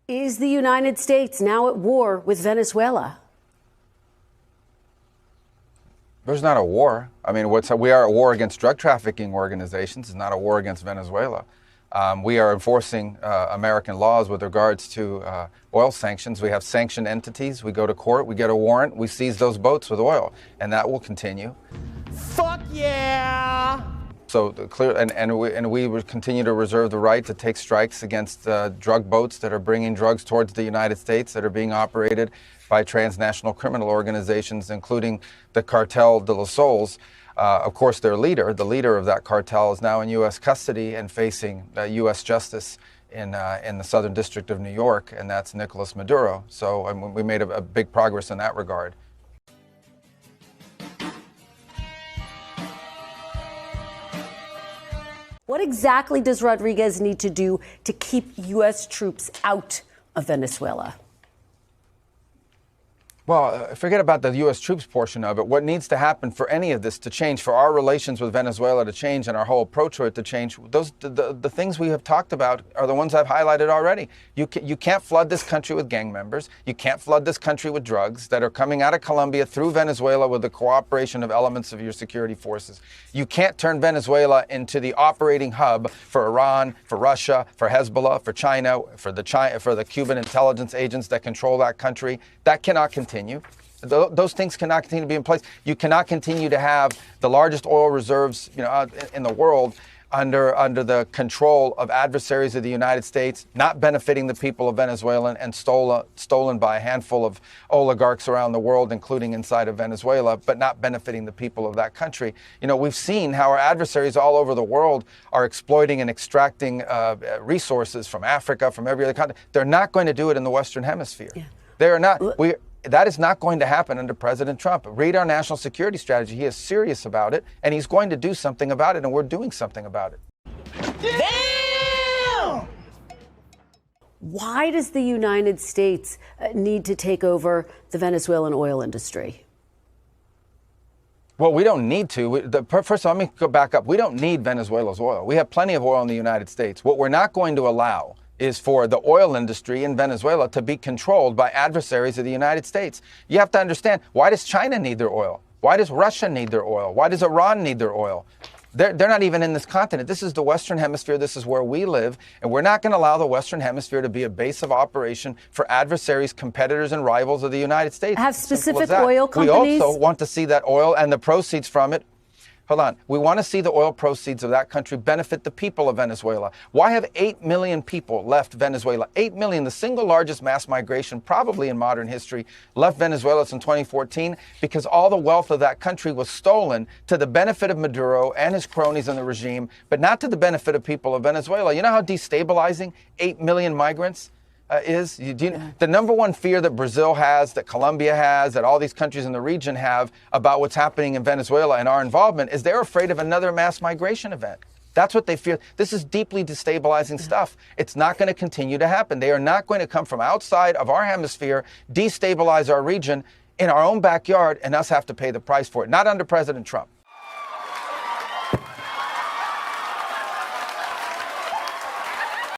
Is the United States now at war with Venezuela? There's not a war. I mean, we are at war against drug trafficking organizations. It's not a war against Venezuela. We are enforcing American laws with regards to oil sanctions. We have sanctioned entities. We go to court. We get a warrant. We seize those boats with oil, and that will continue. Fuck yeah! So clear, and we would continue to reserve the right to take strikes against drug boats that are bringing drugs towards the United States that are being operated by transnational criminal organizations, including the Cartel de los Soles. Of course, the leader of that cartel is now in U.S. custody and facing U.S. justice in the Southern District of New York, and that's Nicolás Maduro. So we made a big progress in that regard. What exactly does Rodriguez need to do to keep U.S. troops out of Venezuela? Well, forget about the U.S. troops portion of it. What needs to happen for any of this to change, for our relations with Venezuela to change and our whole approach to it to change, the things we have talked about are the ones I've highlighted already. You can't flood this country with gang members. You can't flood this country with drugs that are coming out of Colombia through Venezuela with the cooperation of elements of your security forces. You can't turn Venezuela into the operating hub for Iran, for Russia, for Hezbollah, for China, for the Cuban intelligence agents that control that country. That cannot continue. Those things cannot continue to be in place. You cannot continue to have the largest oil reserves, in the world under the control of adversaries of the United States, not benefiting the people of Venezuela and stolen by a handful of oligarchs around the world, including inside of Venezuela, but not benefiting the people of that country. We've seen how our adversaries all over the world are exploiting and extracting resources from Africa, from every other country. They're not going to do it in the Western Hemisphere. Yeah. They are not. That is not going to happen under President Trump. Read our national security strategy. He is serious about it, and he's going to do something about it, and we're doing something about it. Damn! Why does the United States need to take over the Venezuelan oil industry? Well, we don't need to. First of all, let me go back up. We don't need Venezuela's oil. We have plenty of oil in the United States. What we're not going to allow is for the oil industry in Venezuela to be controlled by adversaries of the United States. You have to understand, why does China need their oil? Why does Russia need their oil? Why does Iran need their oil? They're not even in this continent. This is the Western Hemisphere. This is where we live. And we're not going to allow the Western Hemisphere to be a base of operation for adversaries, competitors, and rivals of the United States. Have specific oil companies? We also want to see that oil and the proceeds from it. Hold on. We want to see the oil proceeds of that country benefit the people of Venezuela. Why have 8 million people left Venezuela? 8 million, the single largest mass migration probably in modern history, left Venezuela since 2014 because all the wealth of that country was stolen to the benefit of Maduro and his cronies in the regime, but not to the benefit of people of Venezuela. You know how destabilizing 8 million migrants is? The number one fear that Brazil has, that Colombia has, that all these countries in the region have about what's happening in Venezuela and our involvement is they're afraid of another mass migration event. That's what they fear. This is deeply destabilizing stuff. It's not going to continue to happen. They are not going to come from outside of our hemisphere, destabilize our region in our own backyard, and us have to pay the price for it. Not under President Trump.